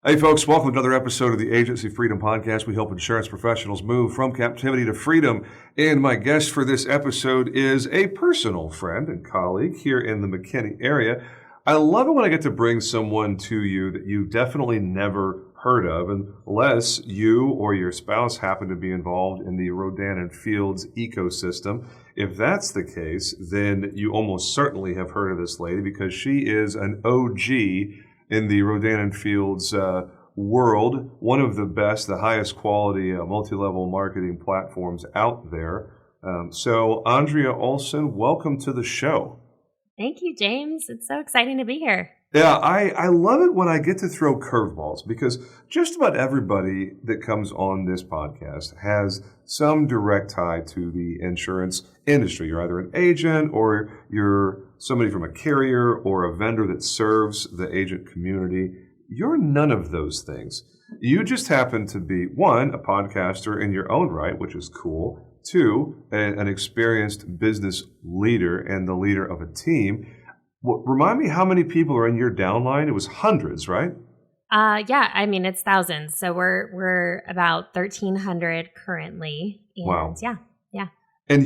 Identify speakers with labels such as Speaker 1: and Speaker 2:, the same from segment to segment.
Speaker 1: Hey folks, welcome to another episode of the Agency Freedom Podcast. We help insurance professionals move from captivity to freedom. And my guest for this episode is a personal friend and colleague here in the McKinney area. I love it when I get to bring someone to you that you definitely never heard of, unless you or your spouse happen to be involved in the Rodan and Fields ecosystem. If that's the case, then you almost certainly have heard of this lady because she is an OG in the Rodan and Fields world, one of the best, the highest quality multi-level marketing platforms out there. So Andrea Olson, welcome to the show.
Speaker 2: Thank you, James. It's so exciting to be here.
Speaker 1: Yeah, I love it when I get to throw curveballs because just about everybody that comes on this podcast has some direct tie to the insurance industry. You're either an agent or you're somebody from a carrier or a vendor that serves the agent community. You're none of those things. You just happen to be, one, a podcaster in your own right, which is cool. Two, an experienced business leader and the leader of a team. Well, remind me how many people are in your downline? It was hundreds, right?
Speaker 2: Yeah, I mean, it's thousands. So we're about 1,300 currently. And
Speaker 1: wow.
Speaker 2: Yeah.
Speaker 1: And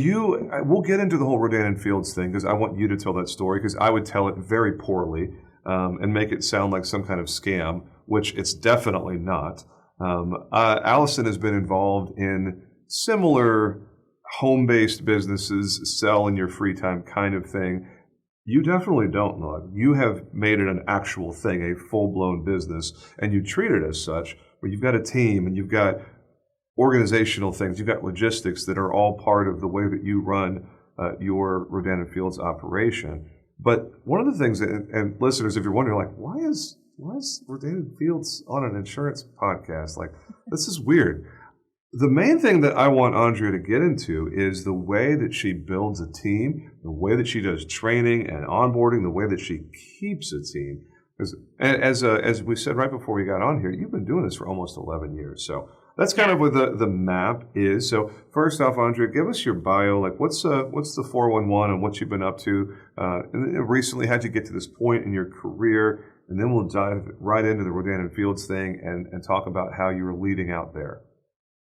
Speaker 1: we'll get into the whole Rodan and Fields thing because I want you to tell that story because I would tell it very poorly and make it sound like some kind of scam, which it's definitely not. Allison has been involved in similar home-based businesses, sell in your free time kind of thing. You definitely don't, Lug. You have made it an actual thing, a full-blown business, and you treat it as such, where you've got a team and you've got organizational things, you've got logistics that are all part of the way that you run your Rodan and Fields operation. But one of the things, and listeners, if you're wondering, like, why is Rodan and Fields on an insurance podcast? Like, this is weird. The main thing that I want Andrea to get into is the way that she builds a team, the way that she does training and onboarding, the way that she keeps a team. Because as we said right before we got on here, you've been doing this for almost 11 years. So that's kind of what the map is. So first off, Andrea, give us your bio. Like, what's the 411 and what you've been up to? And recently, how'd you get to this point in your career? And then we'll dive right into the Rodan and Fields thing and talk about how you were leading out there.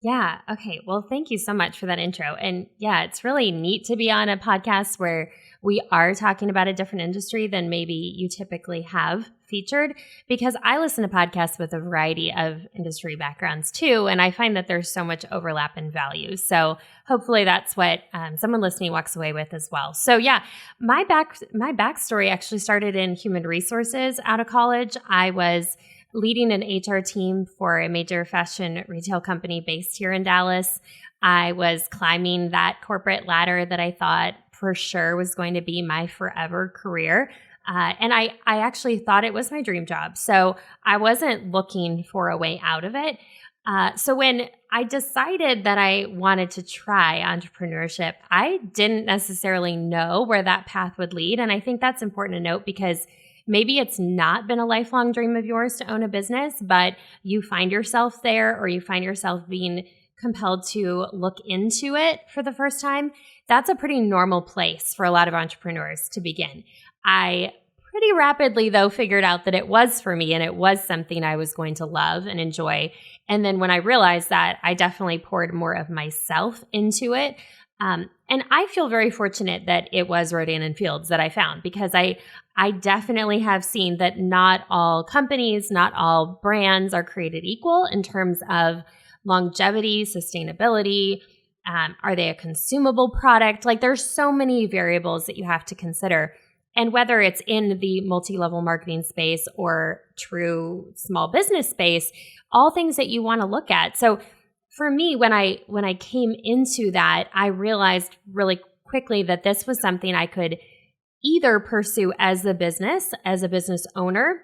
Speaker 2: Yeah. Okay. Well, thank you so much for that intro. And yeah, it's really neat to be on a podcast where we are talking about a different industry than maybe you typically have featured, because I listen to podcasts with a variety of industry backgrounds too. And I find that there's so much overlap in values. So hopefully that's what someone listening walks away with as well. So yeah, my backstory actually started in human resources out of college. I was leading an HR team for a major fashion retail company based here in Dallas. I was climbing that corporate ladder that I thought for sure was going to be my forever career. And I actually thought it was my dream job. So I wasn't looking for a way out of it. So when I decided that I wanted to try entrepreneurship, I didn't necessarily know where that path would lead. And I think that's important to note because maybe it's not been a lifelong dream of yours to own a business, but you find yourself there or you find yourself being compelled to look into it for the first time. That's a pretty normal place for a lot of entrepreneurs to begin. I pretty rapidly, though, figured out that it was for me and it was something I was going to love and enjoy. And then when I realized that, I definitely poured more of myself into it. And I feel very fortunate that it was Rodan and Fields that I found because I definitely have seen that not all companies, not all brands are created equal in terms of longevity, sustainability. Are they a consumable product? Like there's so many variables that you have to consider. And whether it's in the multi-level marketing space or true small business space, all things that you want to look at. So for me, when I came into that, I realized really quickly that this was something I could either pursue as a business owner,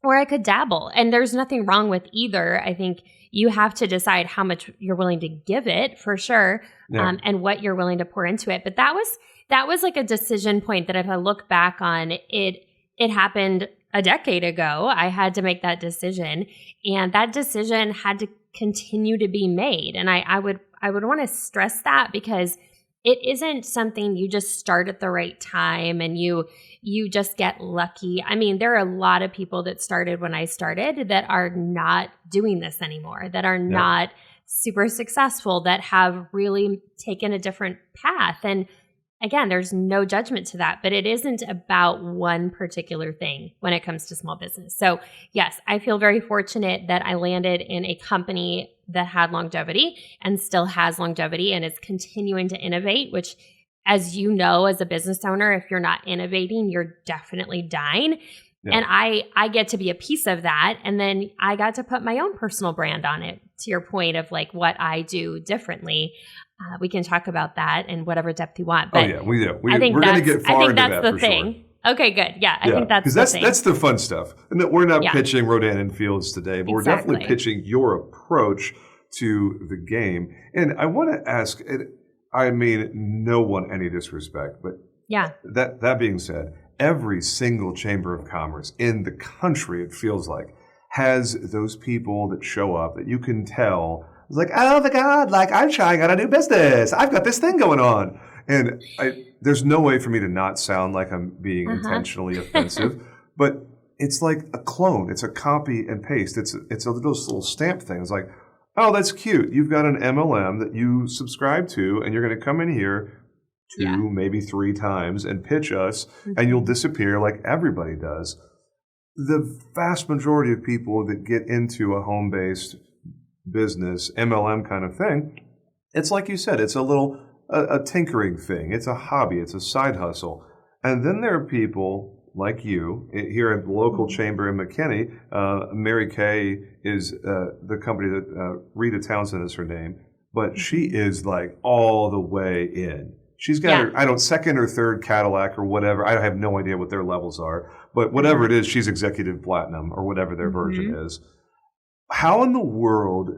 Speaker 2: or I could dabble. And there's nothing wrong with either. I think you have to decide how much you're willing to give it for sure, and what you're willing to pour into it. But that was like a decision point that if I look back on it happened a decade ago. I had to make that decision, and that decision had to continue to be made. And I would want to stress that because it isn't something you just start at the right time and you just get lucky. I mean, there are a lot of people that started when I started that are not doing this anymore, that are not super successful, that have really taken a different path. And again, there's no judgment to that, but it isn't about one particular thing when it comes to small business. So yes, I feel very fortunate that I landed in a company that had longevity and still has longevity and is continuing to innovate, which, as you know, as a business owner, if you're not innovating, you're definitely dying. Yeah. And I get to be a piece of that. And then I got to put my own personal brand on it, to your point of like what I do differently. We can talk about that in whatever depth you want. But
Speaker 1: we do. We're going to get far into that for sure. I think that's
Speaker 2: the thing. Okay, good. Yeah, I think that's the thing.
Speaker 1: That's the fun stuff. And that we're not pitching Rodan and Fields today, but we're definitely pitching your approach to the game. And I want to ask, I mean no one any disrespect, but that being said, every single chamber of commerce in the country, it feels like, has those people that show up that you can tell, it's like, oh my God, like I'm trying out a new business. I've got this thing going on. And there's no way for me to not sound like I'm being intentionally offensive, but it's like a clone. It's a copy and paste. It's a little stamp thing. It's like, oh, that's cute. You've got an MLM that you subscribe to, and you're going to come in here 2, maybe 3 times and pitch us, and you'll disappear like everybody does. The vast majority of people that get into a home-based business, MLM kind of thing, it's like you said, it's a tinkering thing. It's a hobby. It's a side hustle. And then there are people like you here at the local chamber in McKinney. Mary Kay is the company that Rita Townsend is her name, but she is like all the way in. She's got her, second or third Cadillac or whatever. I have no idea what their levels are, but whatever it is, she's executive platinum or whatever their version is. How in the world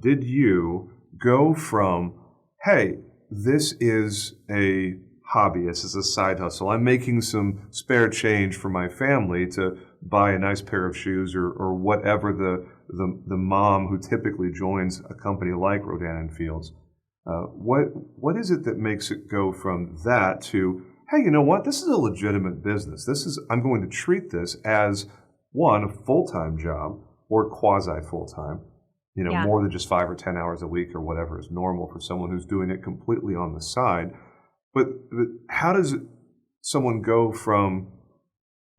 Speaker 1: did you go from, hey, this is a hobby, this is a side hustle, I'm making some spare change for my family to buy a nice pair of shoes or whatever the mom who typically joins a company like Rodan and Fields, what is it that makes it go from that to, hey, you know what, this is a legitimate business. I'm going to treat this as, one, a full-time job or quasi-full-time, more than just 5 or 10 hours a week or whatever is normal for someone who's doing it completely on the side. But how does someone go from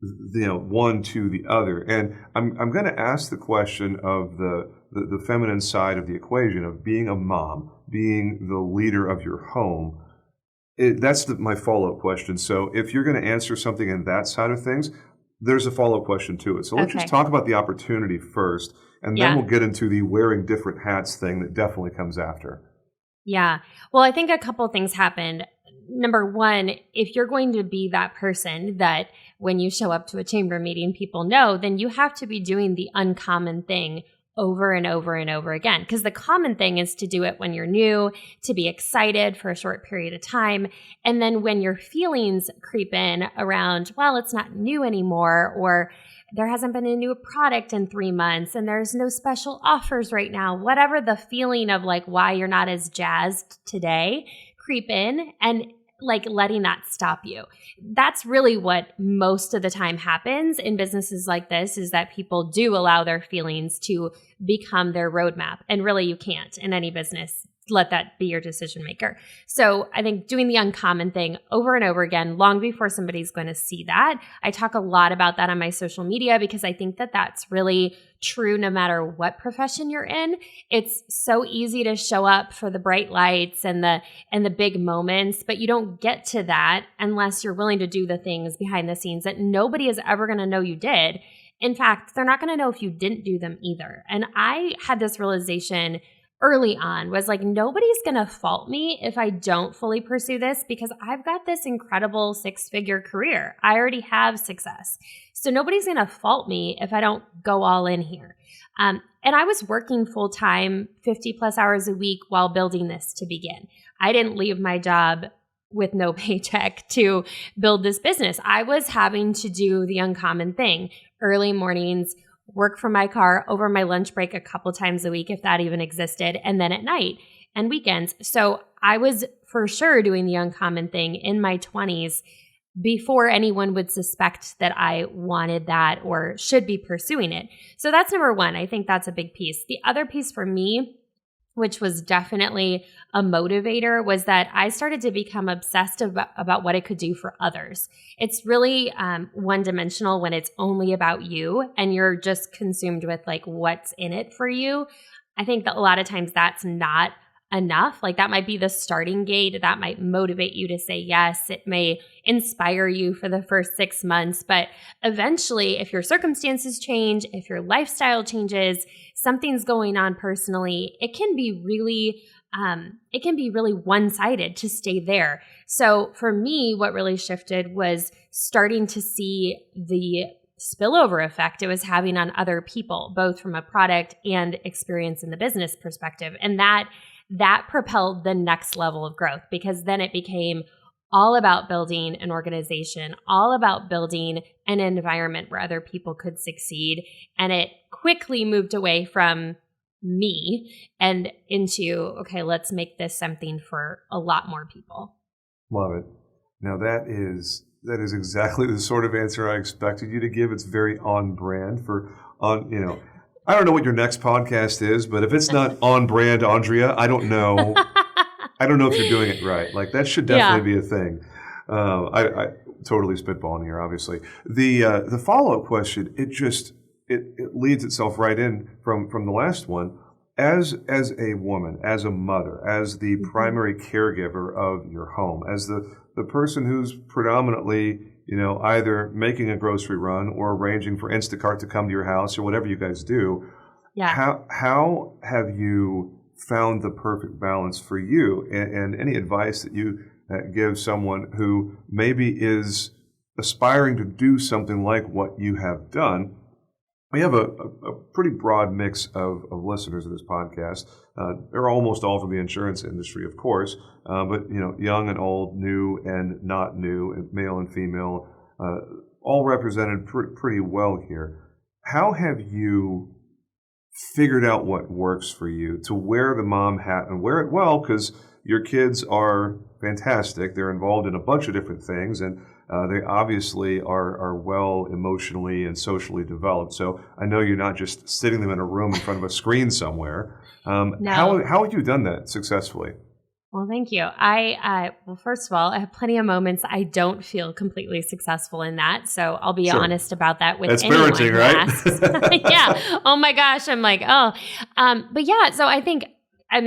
Speaker 1: one to the other? And I'm going to ask the question of the feminine side of the equation of being a mom, being the leader of your home. That's my follow-up question. So if you're going to answer something in that side of things, there's a follow-up question to it. So let's just talk about the opportunity first, and then we'll get into the wearing different hats thing that definitely comes after.
Speaker 2: Yeah. Well, I think a couple things happened. Number one, if you're going to be that person that when you show up to a chamber meeting, people know, then you have to be doing the uncommon thing over and over and over again. Because the common thing is to do it when you're new, to be excited for a short period of time. And then when your feelings creep in around, well, it's not new anymore, or there hasn't been a new product in 3 months and there's no special offers right now, whatever the feeling of like why you're not as jazzed today, creep in and like letting that stop you. That's really what most of the time happens in businesses like this, is that people do allow their feelings to become their roadmap. And really you can't in any business let that be your decision maker. So I think doing the uncommon thing over and over again, long before somebody's going to see that. I talk a lot about that on my social media because I think that that's really true no matter what profession you're in. It's so easy to show up for the bright lights and the big moments, but you don't get to that unless you're willing to do the things behind the scenes that nobody is ever going to know you did. In fact, they're not going to know if you didn't do them either. And I had this realization early on, was like, nobody's going to fault me if I don't fully pursue this because I've got this incredible 6-figure career. I already have success. So nobody's going to fault me if I don't go all in here. And I was working full time, 50 plus hours a week while building this to begin. I didn't leave my job with no paycheck to build this business. I was having to do the uncommon thing, early mornings, work from my car over my lunch break a couple times a week, if that even existed, and then at night. and weekends. So I was for sure doing the uncommon thing in my 20s before anyone would suspect that I wanted that or should be pursuing it. So that's number one. I think that's a big piece. The other piece for me, which was definitely a motivator, was that I started to become obsessed about what it could do for others. It's really one-dimensional when it's only about you and you're just consumed with like what's in it for you. I think that a lot of times that's not enough. Like that might be the starting gate. That might motivate you to say yes. It may inspire you for the first 6 months, but eventually if your circumstances change, if your lifestyle changes, something's going on personally, it can be really one-sided to stay there. So for me, what really shifted was starting to see the spillover effect it was having on other people, both from a product and experience in the business perspective. And that propelled the next level of growth, because then it became all about building an organization, all about building an environment where other people could succeed. And it quickly moved away from me and into, okay, let's make this something for a lot more people.
Speaker 1: Love it. Now that is exactly the sort of answer I expected you to give. It's very on brand I don't know what your next podcast is, but if it's not on brand, Andrea, I don't know. I don't know if you're doing it right. Like that should definitely be a thing. I totally spitballing here, obviously. The follow-up question, it leads itself right in from the last one. As a woman, as a mother, as the primary caregiver of your home, as the person who's predominantly either making a grocery run or arranging for Instacart to come to your house or whatever you guys do. Yeah. How have you found the perfect balance for you, and any advice that you give someone who maybe is aspiring to do something like what you have done? We have a pretty broad mix of listeners of this podcast. They're almost all from the insurance industry, of course, but young and old, new and not new, male and female, all represented pretty well here. How have you figured out what works for you to wear the mom hat and wear it well? Because your kids are fantastic. They're involved in a bunch of different things, and they obviously are well emotionally and socially developed. So I know you're not just sitting them in a room in front of a screen somewhere.
Speaker 2: No.
Speaker 1: How have you done that successfully?
Speaker 2: Well, thank you. Well, first of all, I have plenty of moments I don't feel completely successful in that. So I'll be honest about that with anyone
Speaker 1: parenting,
Speaker 2: who
Speaker 1: right?
Speaker 2: asks. Yeah. Oh my gosh. I'm like, oh. But yeah, so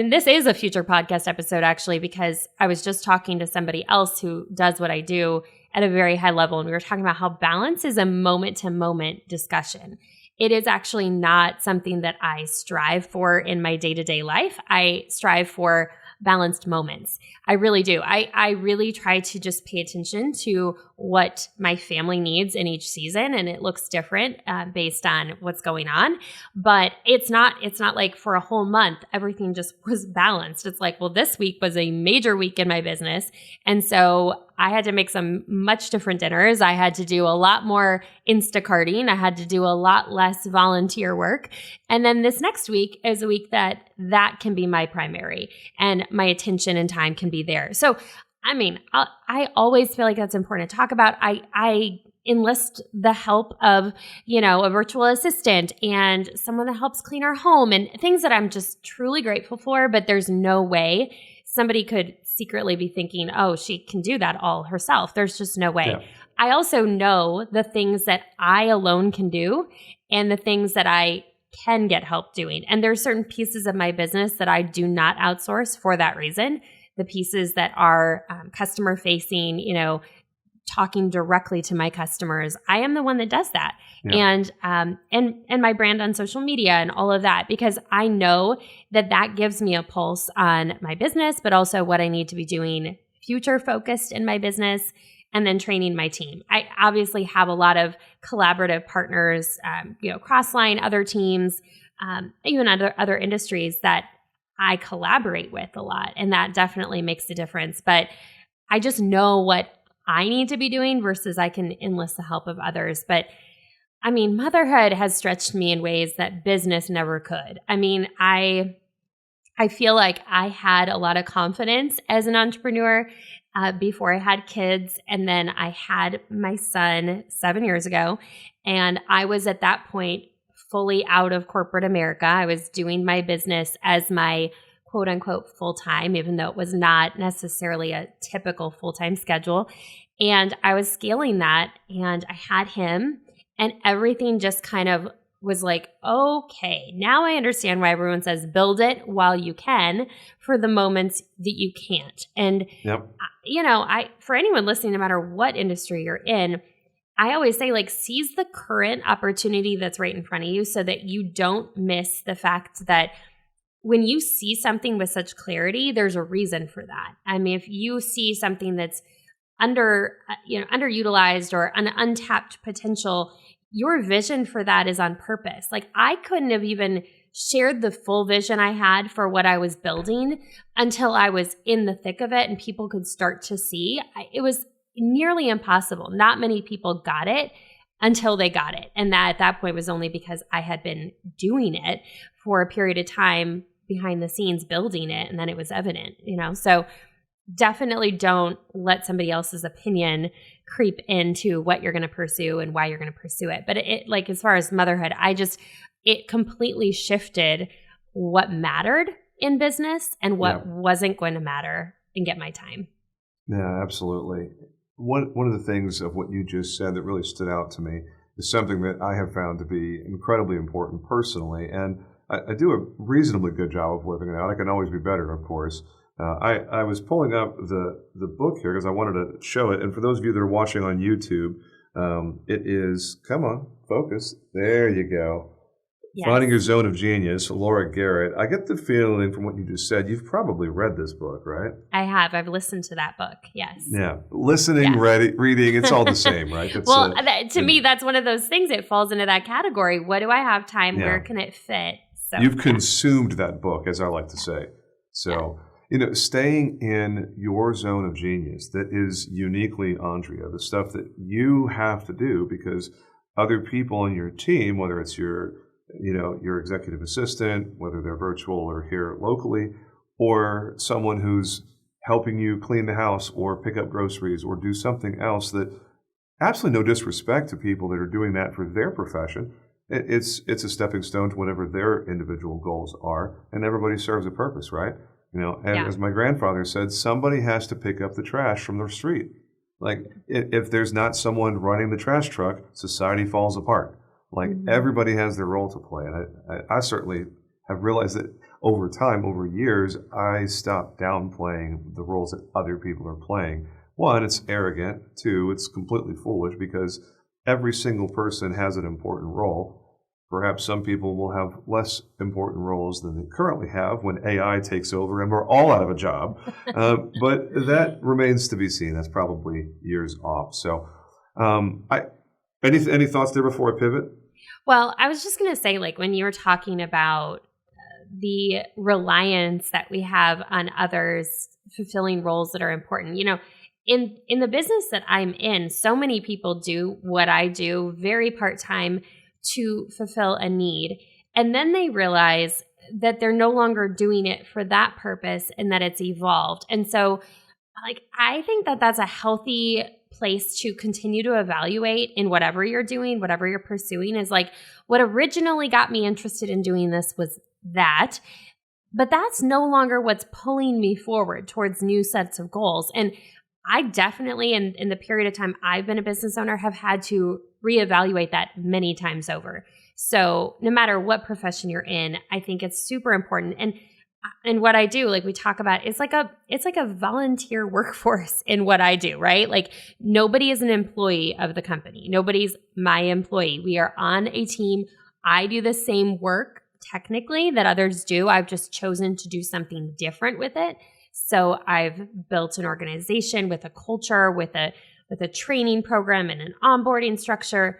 Speaker 2: this is a future podcast episode actually, because I was just talking to somebody else who does what I do at a very high level. And we were talking about how balance is a moment to moment discussion. It is actually not something that I strive for in my day-to-day life. I strive for balanced moments. I really do. I really try to just pay attention to what my family needs in each season, and it looks different based on what's going on. But it's not like for a whole month everything just was balanced. It's like, well, this week was a major week in my business, and so I had to make some much different dinners. I had to do a lot more Instacarting. I had to do a lot less volunteer work. And then this next week is a week that can be my primary, and my attention and time can be there. So, I always feel like that's important to talk about. I enlist the help of, a virtual assistant and someone that helps clean our home and things that I'm just truly grateful for, but there's no way somebody could secretly be thinking, oh, she can do that all herself. There's just no way. Yeah. I also know the things that I alone can do and the things that I can get help doing. And there are certain pieces of my business that I do not outsource for that reason. The pieces that are customer facing, talking directly to my customers, I am the one that does that. Yeah. And my brand on social media and all of that, because I know that gives me a pulse on my business, but also what I need to be doing future focused in my business, and then training my team. I obviously have a lot of collaborative partners, Crossline, other teams, even other industries that I collaborate with a lot, and that definitely makes a difference. But I just know what I need to be doing versus I can enlist the help of others. But motherhood has stretched me in ways that business never could. I feel like I had a lot of confidence as an entrepreneur before I had kids. And then I had my son 7 years ago. And I was at that point fully out of corporate America. I was doing my business as my quote unquote full time, even though it was not necessarily a typical full time schedule. And I was scaling that and I had him, and everything just kind of was like, okay, now I understand why everyone says build it while you can for the moments that you can't. And,
Speaker 1: Yep.
Speaker 2: For anyone listening, no matter what industry you're in, I always say, like, seize the current opportunity that's right in front of you so that you don't miss the fact that when you see something with such clarity, there's a reason for that. I mean, if you see something that's underutilized or an untapped potential, your vision for that is on purpose. Like, I couldn't have even shared the full vision I had for what I was building until I was in the thick of it and people could start to see. It was nearly impossible. Not many people got it until they got it. And that at that point was only because I had been doing it for a period of time behind the scenes building it, and then it was evident, So definitely don't let somebody else's opinion creep into what you're going to pursue and why you're going to pursue it. But it like, as far as motherhood, it completely shifted what mattered in business and what wasn't going to matter and get my time.
Speaker 1: Yeah, absolutely. One of the things of what you just said that really stood out to me is something that I have found to be incredibly important personally. And I do a reasonably good job of living it out. I can always be better, of course. I was pulling up the book here because I wanted to show it. And for those of you that are watching on YouTube, it is, come on, focus. There you go. Yes. Finding Your Zone of Genius, Laura Garrett. I get the feeling from what you just said, you've probably read this book, right?
Speaker 2: I have. I've listened to that book, yes.
Speaker 1: Yeah. Listening, reading, it's all the same, right?
Speaker 2: To me, that's one of those things. It falls into that category. What do I have time? Where can it fit? So,
Speaker 1: you've consumed that book, as I like to say. So, staying in your zone of genius that is uniquely Andrea, the stuff that you have to do because other people on your team, whether it's your executive assistant, whether they're virtual or here locally, or someone who's helping you clean the house or pick up groceries or do something else that, absolutely no disrespect to people that are doing that for their profession. It's a stepping stone to whatever their individual goals are, and everybody serves a purpose, right? As my grandfather said, somebody has to pick up the trash from the street. Like, if there's not someone running the trash truck, society falls apart. Like, everybody has their role to play. And I certainly have realized that over time, over years, I stopped downplaying the roles that other people are playing. One, it's arrogant. Two, it's completely foolish because every single person has an important role. Perhaps some people will have less important roles than they currently have when AI takes over and we're all out of a job. But that remains to be seen. That's probably years off. So any thoughts there before I pivot?
Speaker 2: Well, I was just going to say, like, when you were talking about the reliance that we have on others fulfilling roles that are important, in the business that I'm in, so many people do what I do very part-time to fulfill a need. And then they realize that they're no longer doing it for that purpose and that it's evolved. And so, like, I think that that's a healthy place to continue to evaluate in whatever you're doing, whatever you're pursuing, is like, what originally got me interested in doing this was that, but that's no longer what's pulling me forward towards new sets of goals. And I definitely, in the period of time I've been a business owner, have had to reevaluate that many times over. So no matter what profession you're in, I think it's super important. And what I do, like we talk about, it's like a volunteer workforce in what I do, right? Like, nobody is an employee of the company. Nobody's my employee. We are on a team. I do the same work technically that others do. I've just chosen to do something different with it. So I've built an organization with a culture, with a training program and an onboarding structure.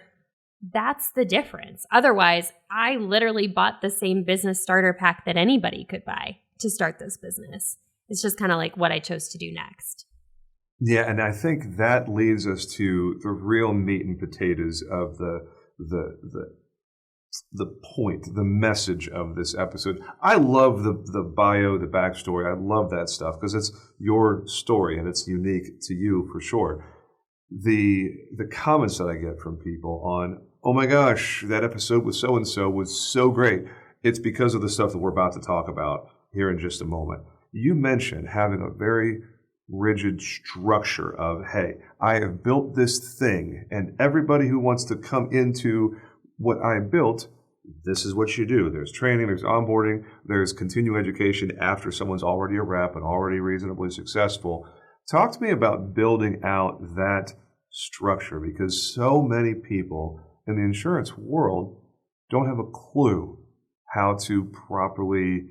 Speaker 2: That's the difference. Otherwise, I literally bought the same business starter pack that anybody could buy to start this business. It's just kind of like what I chose to do next.
Speaker 1: Yeah, and I think that leads us to the real meat and potatoes of the the point, the message of this episode. I love the bio, the backstory. I love that stuff because it's your story and it's unique to you for sure. The comments that I get from people on, oh my gosh, that episode with so-and-so was so great. It's because of the stuff that we're about to talk about here in just a moment. You mentioned having a very rigid structure of, hey, I have built this thing and everybody who wants to come into what I built, this is what you do. There's training, there's onboarding, there's continuing education after someone's already a rep and already reasonably successful. Talk to me about building out that structure because so many people in the insurance world don't have a clue how to properly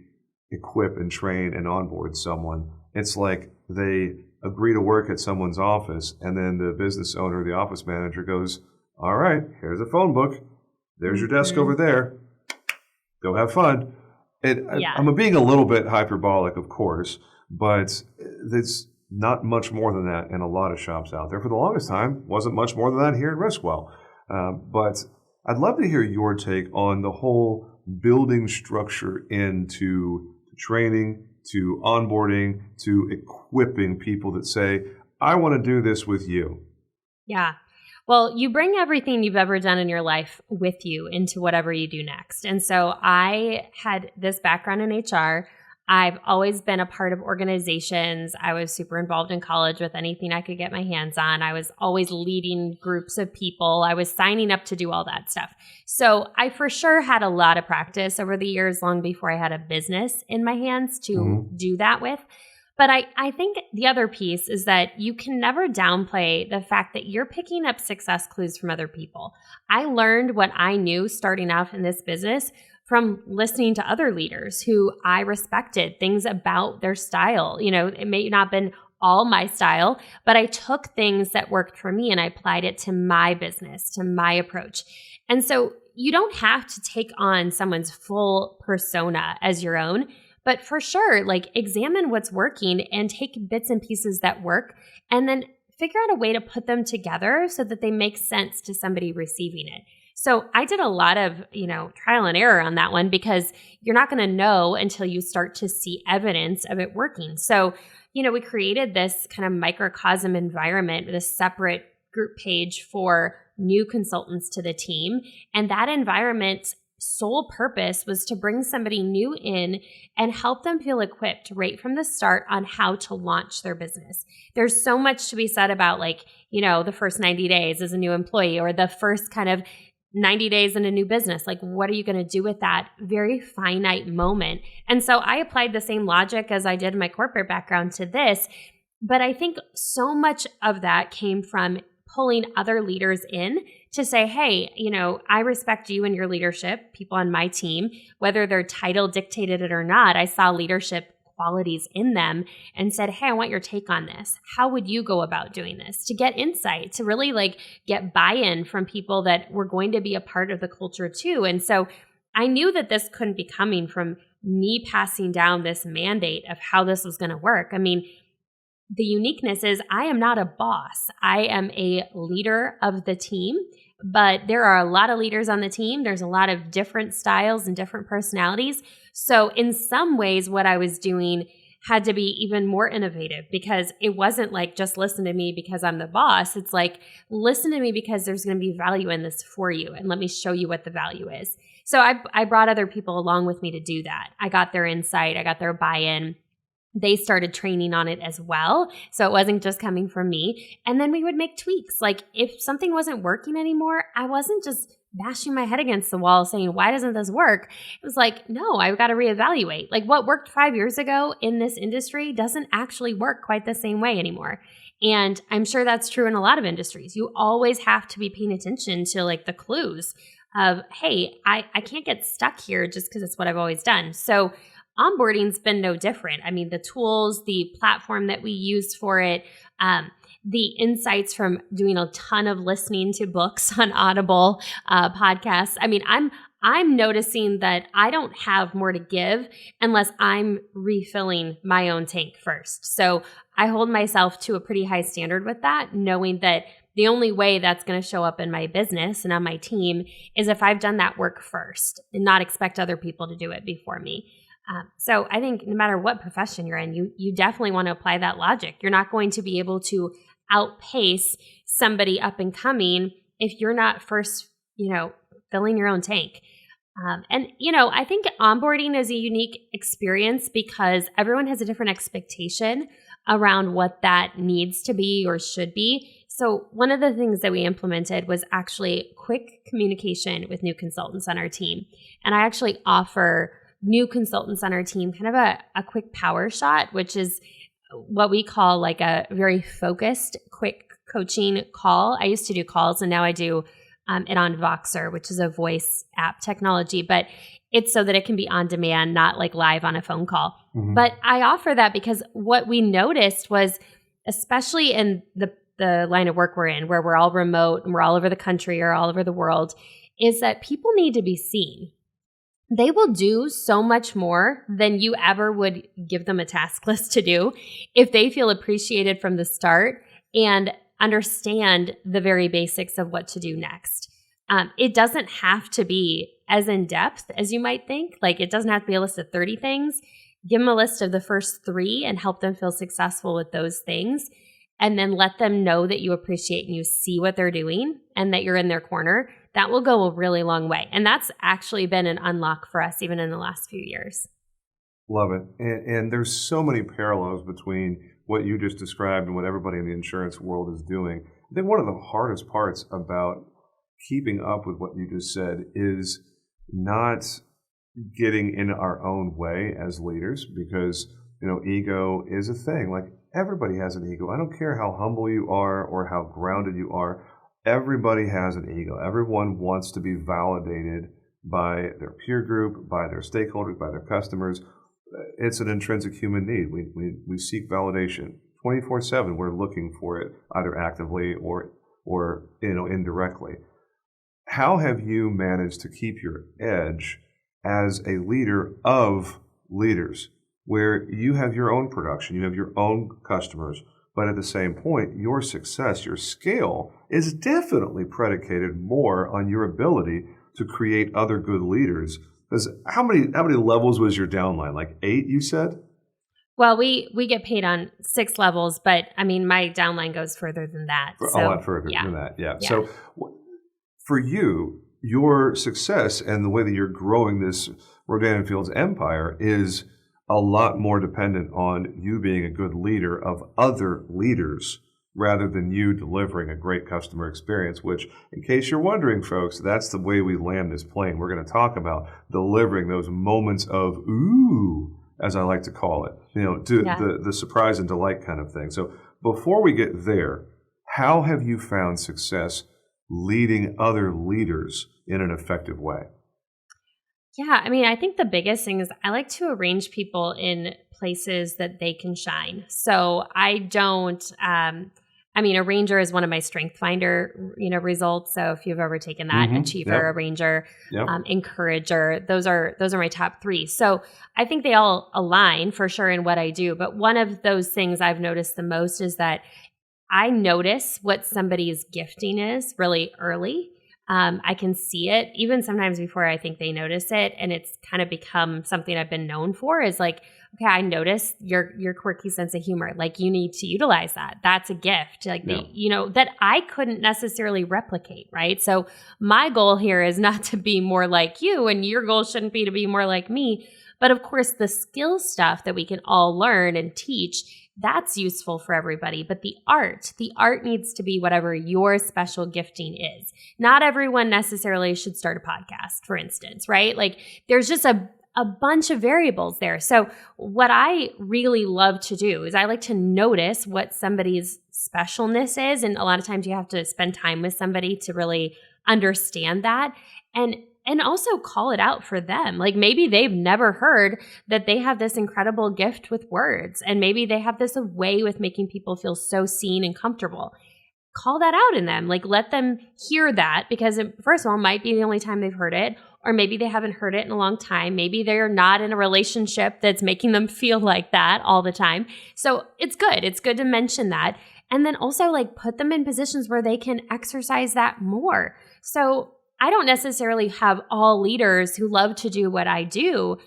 Speaker 1: equip and train and onboard someone. It's like they agree to work at someone's office and then the business owner, the office manager goes, all right, here's a phone book. There's your desk over there. Go have fun. I'm being a little bit hyperbolic, of course, but there's not much more than that in a lot of shops out there. For the longest time, wasn't much more than that here at Riskwell. But I'd love to hear your take on the whole building structure into training, to onboarding, to equipping people that say, I want to do this with you.
Speaker 2: Yeah. Well, you bring everything you've ever done in your life with you into whatever you do next. And so I had this background in HR. I've always been a part of organizations. I was super involved in college with anything I could get my hands on. I was always leading groups of people. I was signing up to do all that stuff. So I for sure had a lot of practice over the years, long before I had a business in my hands to do that with. But I think the other piece is that you can never downplay the fact that you're picking up success clues from other people. I learned what I knew starting off in this business from listening to other leaders who I respected, things about their style. You know, it may not have been all my style, but I took things that worked for me and I applied it to my business, to my approach. And so you don't have to take on someone's full persona as your own. But for sure, like examine what's working and take bits and pieces that work and then figure out a way to put them together so that they make sense to somebody receiving it. So I did a lot of, trial and error on that one because you're not going to know until you start to see evidence of it working. So, we created this kind of microcosm environment with a separate group page for new consultants to the team. And that environment sole purpose was to bring somebody new in and help them feel equipped right from the start on how to launch their business. There's so much to be said about the first 90 days as a new employee or the first kind of 90 days in a new business. Like, what are you going to do with that very finite moment? And so I applied the same logic as I did in my corporate background to this. But I think so much of that came from pulling other leaders in to say, hey, I respect you and your leadership, people on my team, whether their title dictated it or not. I saw leadership qualities in them and said, hey, I want your take on this. How would you go about doing this? To get insight, to really get buy-in from people that were going to be a part of the culture too. And so I knew that this couldn't be coming from me passing down this mandate of how this was going to work. I mean, the uniqueness is I am not a boss. I am a leader of the team, but there are a lot of leaders on the team. There's a lot of different styles and different personalities. So in some ways, what I was doing had to be even more innovative because it wasn't like just listen to me because I'm the boss. It's like listen to me because there's going to be value in this for you and let me show you what the value is. So I brought other people along with me to do that. I got their insight. I got their buy-in. They started training on it as well. So it wasn't just coming from me. And then we would make tweaks. Like if something wasn't working anymore, I wasn't just bashing my head against the wall saying, why doesn't this work? It was like, no, I've got to reevaluate. Like what worked 5 years ago in this industry doesn't actually work quite the same way anymore. And I'm sure that's true in a lot of industries. You always have to be paying attention to the clues of, hey, I can't get stuck here just because it's what I've always done. So onboarding's been no different. I mean, the tools, the platform that we use for it, the insights from doing a ton of listening to books on Audible, podcasts. I mean, I'm noticing that I don't have more to give unless I'm refilling my own tank first. So I hold myself to a pretty high standard with that, knowing that the only way that's going to show up in my business and on my team is if I've done that work first and not expect other people to do it before me. So I think no matter what profession you're in, you definitely want to apply that logic. You're not going to be able to outpace somebody up and coming if you're not first, filling your own tank. I think onboarding is a unique experience because everyone has a different expectation around what that needs to be or should be. So one of the things that we implemented was actually quick communication with new consultants on our team. And I actually offer new consultants on our team kind of a quick power shot, which is what we call like a very focused, quick coaching call. I used to do calls and now I do it on Voxer, which is a voice app technology, but it's so that it can be on demand, not like live on a phone call. Mm-hmm. But I offer that because what we noticed was, especially in the line of work we're in, where we're all remote and we're all over the country or all over the world, is that people need to be seen. They will do so much more than you ever would give them a task list to do if they feel appreciated from the start and understand the very basics of what to do next. It doesn't have to be as in-depth as you might think. Like, it doesn't have to be a list of 30 things. Give them a list of the first 3 and help them feel successful with those things. And then let them know that you appreciate and you see what they're doing and that you're in their corner. That will go a really long way. And that's actually been an unlock for us even in the last few years.
Speaker 1: Love it. And there's so many parallels between what you just described and what everybody in the insurance world is doing. I think one of the hardest parts about keeping up with what you just said is not getting in our own way as leaders, because ego is a thing. Like, everybody has an ego. I don't care how humble you are or how grounded you are. Everybody has an ego. Everyone wants to be validated by their peer group, by their stakeholders, by their customers. It's an intrinsic human need. We seek validation 24/7. We're looking for it either actively or indirectly. How have you managed to keep your edge as a leader of leaders, where you have your own production, you have your own customers, but at the same point, your success, your scale is definitely predicated more on your ability to create other good leaders? Because how many levels was your downline? Like 8, you said?
Speaker 2: Well, we get paid on 6 levels, but I mean, my downline goes further than that.
Speaker 1: A lot further than that, yeah. So for you, your success and the way that you're growing this Rodan & Fields empire is a lot more dependent on you being a good leader of other leaders rather than you delivering a great customer experience, which, in case you're wondering, folks, that's the way we land this plane. We're going to talk about delivering those moments of ooh, as I like to call it, the surprise and delight kind of thing. So before we get there, how have you found success leading other leaders in an effective way?
Speaker 2: Yeah, I mean, I think the biggest thing is I like to arrange people in places that they can shine. So I don't, Arranger is one of my Strength Finder, results. So if you've ever taken that, Achiever, Arranger, Encourager, those are my top 3. So I think they all align for sure in what I do. But one of those things I've noticed the most is that I notice what somebody's gifting is really early. I can see it even sometimes before I think they notice it. And it's kind of become something I've been known for, is like, okay, I noticed your quirky sense of humor. Like, you need to utilize that. That's a gift. Like, that I couldn't necessarily replicate, right? So my goal here is not to be more like you, and your goal shouldn't be to be more like me. But of course, the skill stuff that we can all learn and teach, that's useful for everybody. But the art needs to be whatever your special gifting is. Not everyone necessarily should start a podcast, for instance, right? Like, there's just a bunch of variables there. So what I really love to do is I like to notice what somebody's specialness is. And a lot of times you have to spend time with somebody to really understand that. And also call it out for them. Like, maybe they've never heard that they have this incredible gift with words, and maybe they have this way with making people feel so seen and comfortable. Call that out in them. Like, let them hear that, because it, first of all, might be the only time they've heard it, or maybe they haven't heard it in a long time. Maybe they're not in a relationship that's making them feel like that all the time. So it's good. It's good to mention that. And then also like put them in positions where they can exercise that more. So I don't necessarily have all leaders who love to do what I do.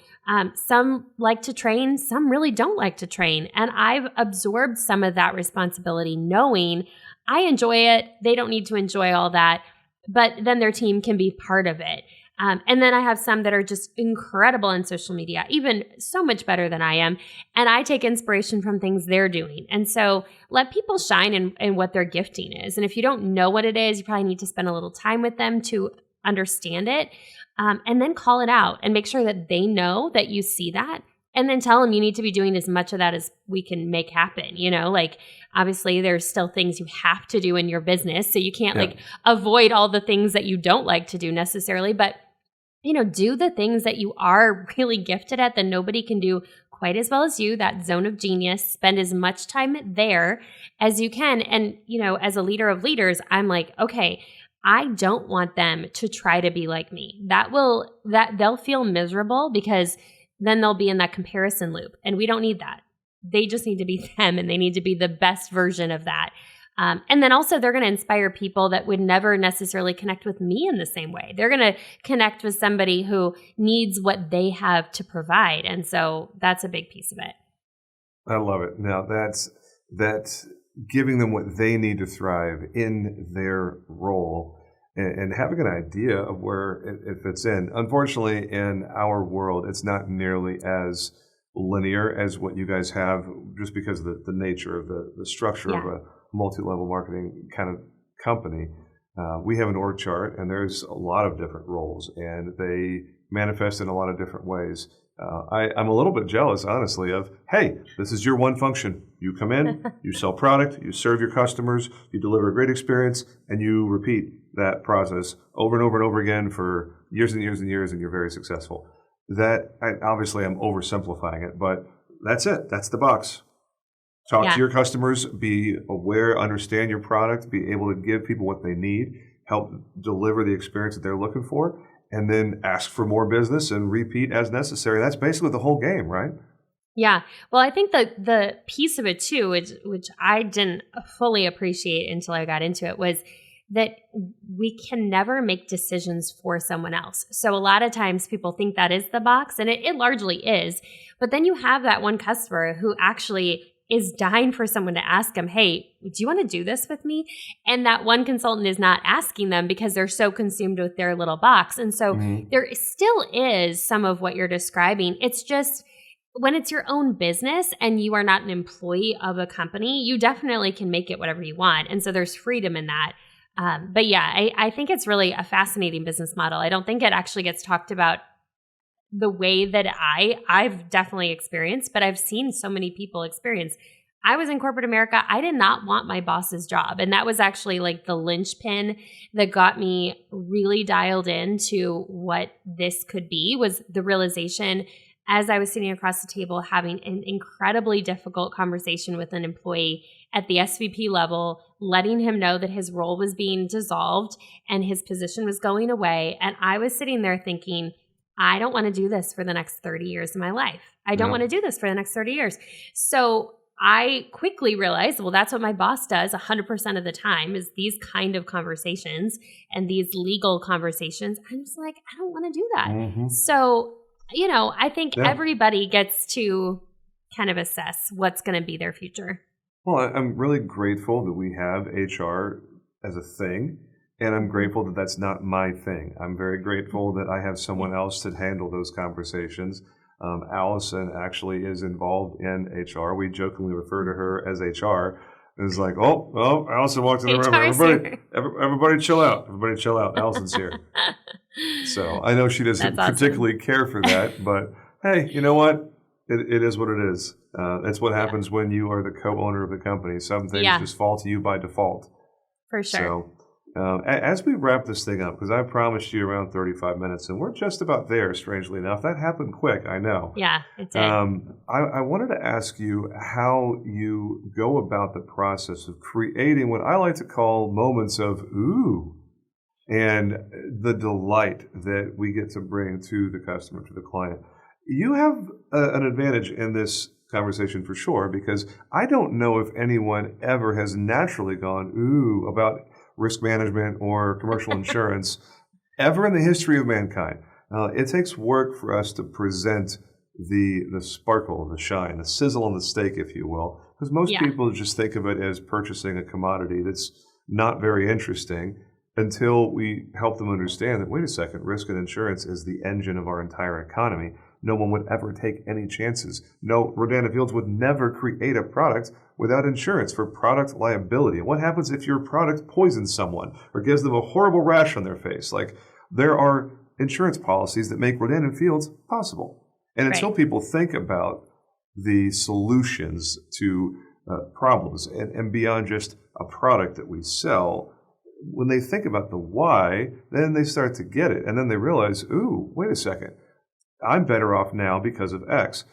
Speaker 2: Some like to train, some really don't like to train. And I've absorbed some of that responsibility knowing I enjoy it. They don't need to enjoy all that, but then their team can be part of it. And then I have some that are just incredible in social media, even so much better than I am. And I take inspiration from things they're doing. And so let people shine in what their gifting is. And if you don't know what it is, you probably need to spend a little time with them to understand it. And then call it out and make sure that they know that you see that. And then tell them you need to be doing as much of that as we can make happen. Like obviously there's still things you have to do in your business. So you can't like avoid all the things that you don't like to do necessarily, but do the things that you are really gifted at that nobody can do quite as well as you, that zone of genius. Spend as much time there as you can. And, as a leader of leaders, I'm like, okay, I don't want them to try to be like me. That they'll feel miserable because then they'll be in that comparison loop. And we don't need that. They just need to be them, and they need to be the best version of that. And then also they're going to inspire people that would never necessarily connect with me in the same way. They're going to connect with somebody who needs what they have to provide. And so that's a big piece of it.
Speaker 1: I love it. Now that's giving them what they need to thrive in their role and having an idea of where it fits in. Unfortunately, in our world, it's not nearly as linear as what you guys have just because of the nature of the structure of a multi-level marketing kind of company. We have an org chart, and there's a lot of different roles, and they manifest in a lot of different ways. I'm a little bit jealous, honestly, of, hey, this is your one function. You come in, you sell product, you serve your customers, you deliver a great experience, and you repeat that process over and over and over again for years and years and years, and you're very successful. Obviously, I'm oversimplifying it, but that's it. That's the box. Talk to your customers, be aware, understand your product, be able to give people what they need, help deliver the experience that they're looking for, and then ask for more business and repeat as necessary. That's basically the whole game, right?
Speaker 2: Yeah. Well, I think the piece of it too, which I didn't fully appreciate until I got into it, was that we can never make decisions for someone else. So a lot of times people think that is the box, and it largely is. But then you have that one customer who actually is dying for someone to ask them, hey, do you want to do this with me? And that one consultant is not asking them because they're so consumed with their little box. And so there still is some of what you're describing. It's just when it's your own business and you are not an employee of a company, you definitely can make it whatever you want. And so there's freedom in that. But yeah, I think it's really a fascinating business model. I don't think it actually gets talked about the way that I've definitely experienced, but I've seen so many people experience. I was in corporate America. I did not want my boss's job. And that was actually like the linchpin that got me really dialed into what this could be, was the realization as I was sitting across the table having an incredibly difficult conversation with an employee at the SVP level, letting him know that his role was being dissolved and his position was going away. And I was sitting there thinking, I don't want to do this for the next 30 years of my life. I don't want to do this for the next 30 years. So I quickly realized, well, that's what my boss does 100% of the time, is these kind of conversations and these legal conversations. I'm just like, I don't want to do that. So, I think everybody gets to kind of assess what's going to be their future.
Speaker 1: Well, I'm really grateful that we have HR as a thing. And I'm grateful that that's not my thing. I'm very grateful that I have someone else to handle those conversations. Allison actually is involved in HR. We jokingly refer to her as HR. It's like, oh, Allison walked in the room. Everybody chill out. Everybody chill out. Allison's here. So I know she doesn't particularly care for that. But hey, you know what? It is what it is. That's what happens when you are the co-owner of the company. Some things just fall to you by default.
Speaker 2: For sure.
Speaker 1: So, as we wrap this thing up, because I promised you around 35 minutes, and we're just about there, strangely enough. That happened quick, I know.
Speaker 2: Yeah, it did.
Speaker 1: I wanted to ask you how you go about the process of creating what I like to call moments of ooh, and the delight that we get to bring to the customer, to the client. You have an advantage in this conversation for sure, because I don't know if anyone ever has naturally gone, ooh, about risk management or commercial insurance ever in the history of mankind. It takes work for us to present the sparkle, the shine, the sizzle on the steak, if you will, because most
Speaker 2: Yeah.
Speaker 1: people just think of it as purchasing a commodity that's not very interesting until we help them understand that, wait a second, risk and insurance is the engine of our entire economy. No one would ever take any chances. No, Rodan & Fields would never create a product without insurance for product liability. What happens if your product poisons someone or gives them a horrible rash on their face? Like, there are insurance policies that make Rodan & Fields possible. And until
Speaker 2: Right.
Speaker 1: people think about the solutions to problems and beyond just a product that we sell, when they think about the why, then they start to get it. And then they realize, ooh, wait a second, I'm better off now because of X.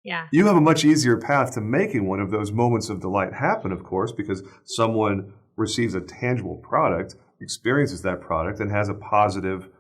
Speaker 2: Yeah.
Speaker 1: You have a much easier path to making one of those moments of delight happen, of course, because someone receives a tangible product, experiences that product, and has a positive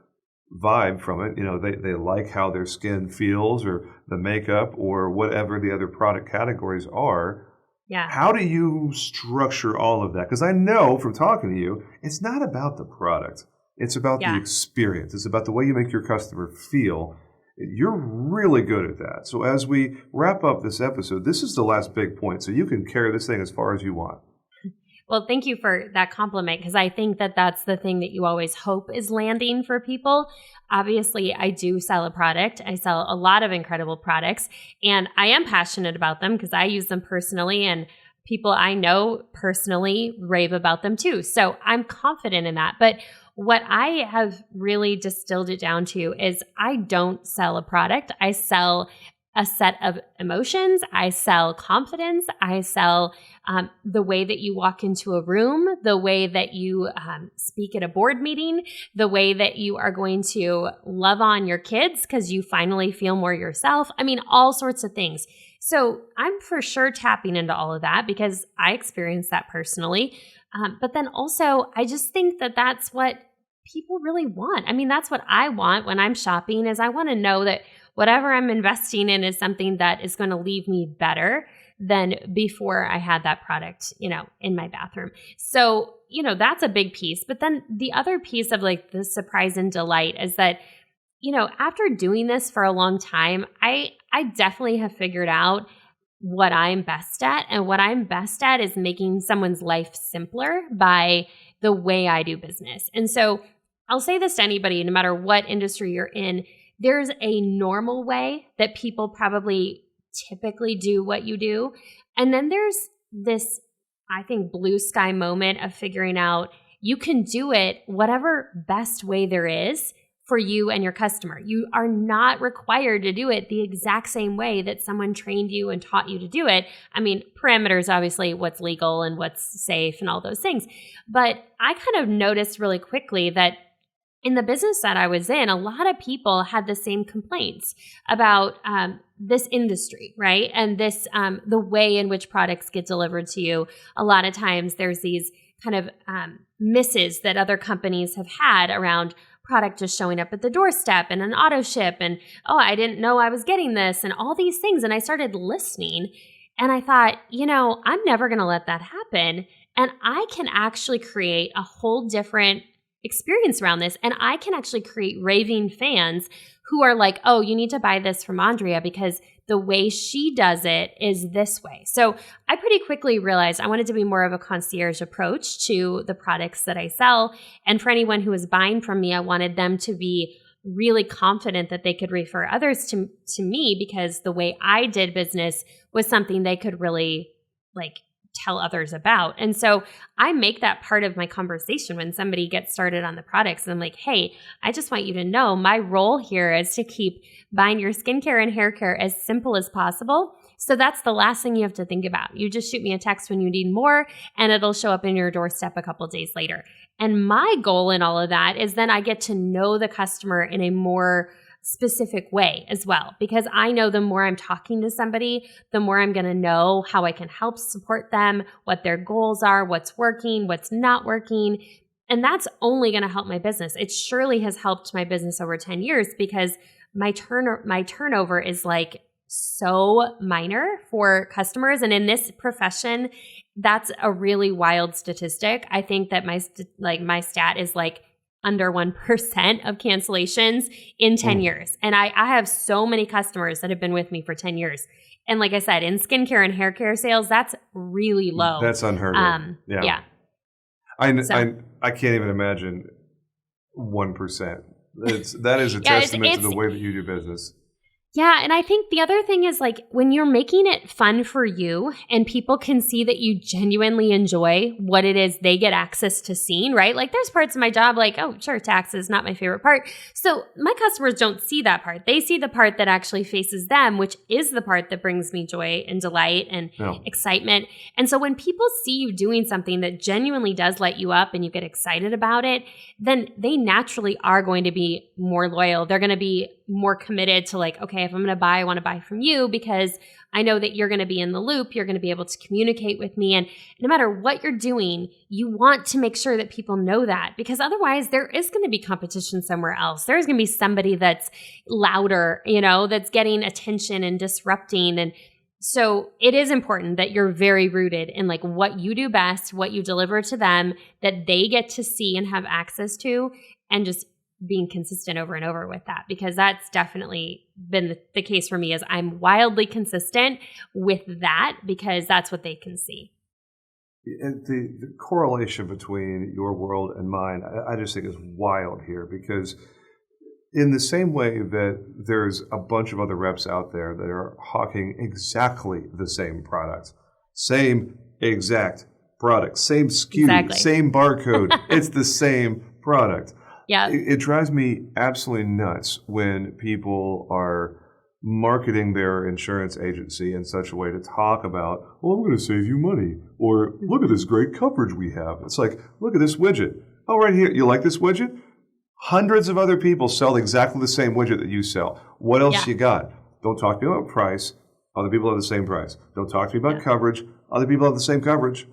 Speaker 1: vibe from it. You know, they like how their skin feels or the makeup or whatever the other product categories are.
Speaker 2: Yeah.
Speaker 1: How do you structure all of that? Because I know from talking to you, it's not about the product. It's about the
Speaker 2: Yeah.
Speaker 1: experience. It's about the way you make your customer feel. You're really good at that. So as we wrap up this episode, this is the last big point. So you can carry this thing as far as you want.
Speaker 2: Well, thank you for that compliment, because I think that that's the thing that you always hope is landing for people. Obviously, I do sell a product. I sell a lot of incredible products, and I am passionate about them because I use them personally, and people I know personally rave about them too. So I'm confident in that. But what I have really distilled it down to is I don't sell a product. I sell a set of emotions. I sell confidence. I sell the way that you walk into a room, the way that you speak at a board meeting, the way that you are going to love on your kids because you finally feel more yourself. I mean, all sorts of things. So I'm for sure tapping into all of that because I experienced that personally. But then also, I just think that that's what people really want. I mean, that's what I want when I'm shopping is I want to know that whatever I'm investing in is something that is going to leave me better than before I had that product, you know, in my bathroom. So, you know, that's a big piece. But then the other piece of like the surprise and delight is that, you know, after doing this for a long time, I definitely have figured out what I'm best at. And what I'm best at is making someone's life simpler by the way I do business. And so I'll say this to anybody, no matter what industry you're in, there's a normal way that people probably typically do what you do. And then there's this, I think, blue sky moment of figuring out you can do it whatever best way there is for you and your customer. You are not required to do it the exact same way that someone trained you and taught you to do it. I mean, parameters, obviously, what's legal and what's safe and all those things. But I kind of noticed really quickly that in the business that I was in, a lot of people had the same complaints about this industry, right? And this the way in which products get delivered to you. A lot of times there's these kind of misses that other companies have had around product just showing up at the doorstep and an auto ship and, oh, I didn't know I was getting this and all these things. And I started listening and I thought, you know, I'm never going to let that happen. And I can actually create a whole different experience around this. And I can actually create raving fans who are like, oh, you need to buy this from Andrea because the way she does it is this way. So I pretty quickly realized I wanted to be more of a concierge approach to the products that I sell. And for anyone who was buying from me, I wanted them to be really confident that they could refer others to me because the way I did business was something they could really like tell others about. And so I make that part of my conversation when somebody gets started on the products. And I'm like, hey, I just want you to know my role here is to keep buying your skincare and hair care as simple as possible. So that's the last thing you have to think about. You just shoot me a text when you need more and it'll show up in your doorstep a couple days later. And my goal in all of that is then I get to know the customer in a more specific way as well, because I know the more I'm talking to somebody, the more I'm going to know how I can help support them, what their goals are, what's working, what's not working. And that's only going to help my business. It surely has helped my business over 10 years because my turnover is like so minor for customers. And in this profession, that's a really wild statistic. I think that my stat is like under 1% of cancellations in 10 years. And I have so many customers that have been with me for 10 years. And like I said, in skincare and hair care sales, that's really low.
Speaker 1: That's unheard of.
Speaker 2: Yeah.
Speaker 1: I can't even imagine 1%. That is a testament to the way that you do business.
Speaker 2: Yeah. And I think the other thing is like when you're making it fun for you and people can see that you genuinely enjoy what it is they get access to seeing, right? Like there's parts of my job like, oh, sure, taxes, not my favorite part. So my customers don't see that part. They see the part that actually faces them, which is the part that brings me joy and delight and excitement. And so when people see you doing something that genuinely does light you up and you get excited about it, then they naturally are going to be more loyal. They're going to be more committed to like, okay, if I'm going to buy, I want to buy from you because I know that you're going to be in the loop. You're going to be able to communicate with me. And no matter what you're doing, you want to make sure that people know that because otherwise there is going to be competition somewhere else. There's going to be somebody that's louder, that's getting attention and disrupting. And so it is important that you're very rooted in like what you do best, what you deliver to them, that they get to see and have access to, and just being consistent over and over with that, because that's definitely been the case for me is I'm wildly consistent with that because that's what they can see.
Speaker 1: The correlation between your world and mine, I just think is wild here because in the same way that there's a bunch of other reps out there that are hawking exactly the same product, same exact product, same SKU, same barcode, it's the same product.
Speaker 2: Yeah,
Speaker 1: it drives me absolutely nuts when people are marketing their insurance agency in such a way to talk about, well, I'm going to save you money, or look at this great coverage we have. It's like, look at this widget. Oh, right here. You like this widget? Hundreds of other people sell exactly the same widget that you sell. What else you got? Don't talk to me about price. Other people have the same price. Don't talk to me about coverage. Other people have the same coverage.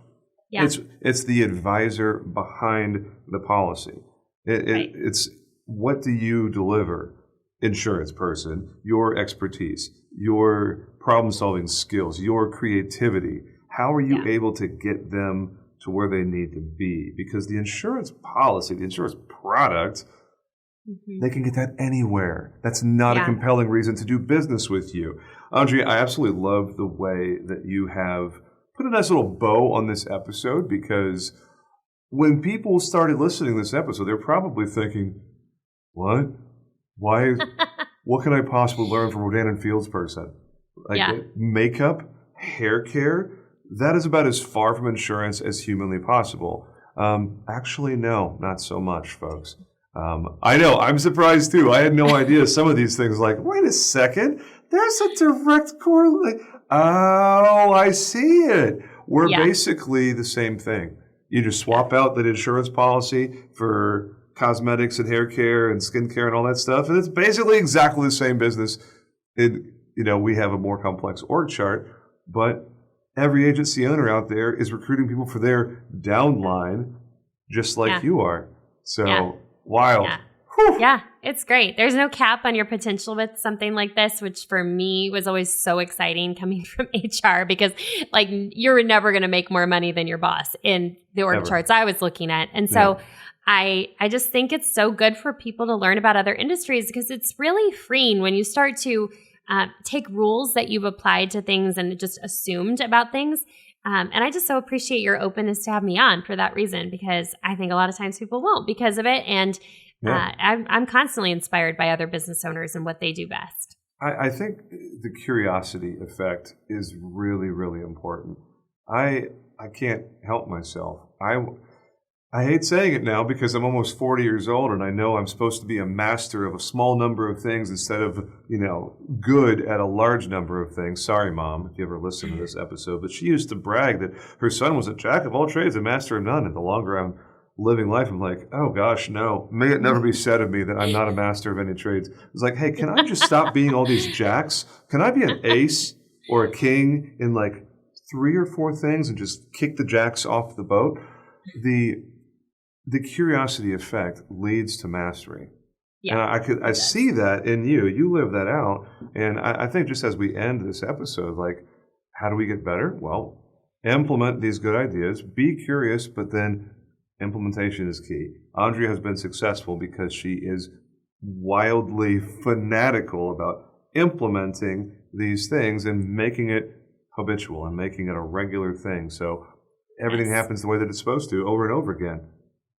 Speaker 2: Yeah.
Speaker 1: It's the advisor behind the policy. It's what do you deliver, insurance person, your expertise, your problem-solving skills, your creativity. How are you able to get them to where they need to be? Because the insurance policy, the insurance product, they can get that anywhere. That's not a compelling reason to do business with you. Andrea, I absolutely love the way that you have put a nice little bow on this episode because when people started listening to this episode, they're probably thinking, what? Why? What can I possibly learn from a Rodan & Fields person? Makeup, hair care, that is about as far from insurance as humanly possible. Actually, no, not so much, folks. I know, I'm surprised too. I had no idea some of these things like, wait a second, there's a direct correlation. Oh, I see it. We're basically the same thing. You just swap out that insurance policy for cosmetics and hair care and skincare and all that stuff, and it's basically exactly the same business. We have a more complex org chart, but every agency owner out there is recruiting people for their downline, just like you are. So wild.
Speaker 2: Yeah, it's great. There's no cap on your potential with something like this, which for me was always so exciting coming from HR because like you're never going to make more money than your boss in the org charts I was looking at. And so I just think it's so good for people to learn about other industries because it's really freeing when you start to take rules that you've applied to things and just assumed about things. And I just so appreciate your openness to have me on for that reason because I think a lot of times people won't because of it. And I'm constantly inspired by other business owners and what they do best.
Speaker 1: I think the curiosity effect is really, really important. I can't help myself. I hate saying it now because I'm almost 40 years old and I know I'm supposed to be a master of a small number of things instead of, good at a large number of things. Sorry, Mom, if you ever listen to this episode. But she used to brag that her son was a jack of all trades, a master of none. And the longer I'm living life, I'm like, oh gosh, no. May it never be said of me that I'm not a master of any trades. It's like, hey, can I just stop being all these jacks? Can I be an ace or a king in like 3 or 4 things and just kick the jacks off the boat? The curiosity effect leads to mastery. And I see that in you. You live that out. And I think just as we end this episode, like, how do we get better? Well, implement these good ideas. Be curious, but then implementation is key. Andrea has been successful because she is wildly fanatical about implementing these things and making it habitual and making it a regular thing. So everything happens the way that it's supposed to over and over again.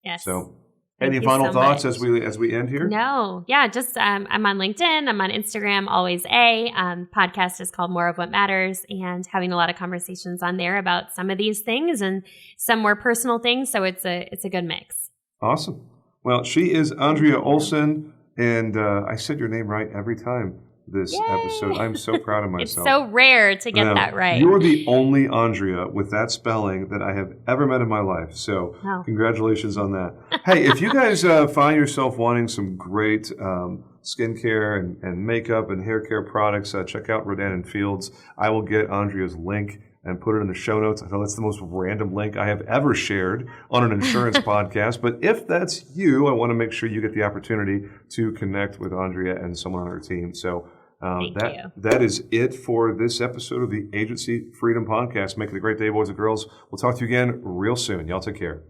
Speaker 2: Yes.
Speaker 1: So any final thoughts as we end here?
Speaker 2: No. Yeah, just I'm on LinkedIn. I'm on Instagram, always A. Podcast is called More of What Matters, and having a lot of conversations on there about some of these things and some more personal things. So it's a good mix.
Speaker 1: Awesome. Well, she is Andrea Olson, and I said your name right every time this episode. I'm so proud of myself.
Speaker 2: It's so rare to get that right.
Speaker 1: You're the only Andrea with that spelling that I have ever met in my life. So congratulations on that. Hey, if you guys find yourself wanting some great skincare and makeup and hair care products, check out Rodan & Fields. I will get Andrea's link and put it in the show notes. I know that's the most random link I have ever shared on an insurance podcast. But if that's you, I want to make sure you get the opportunity to connect with Andrea and someone on her team. So that is it for this episode of the Agency Freedom Podcast. Make it a great day, boys and girls. We'll talk to you again real soon. Y'all take care.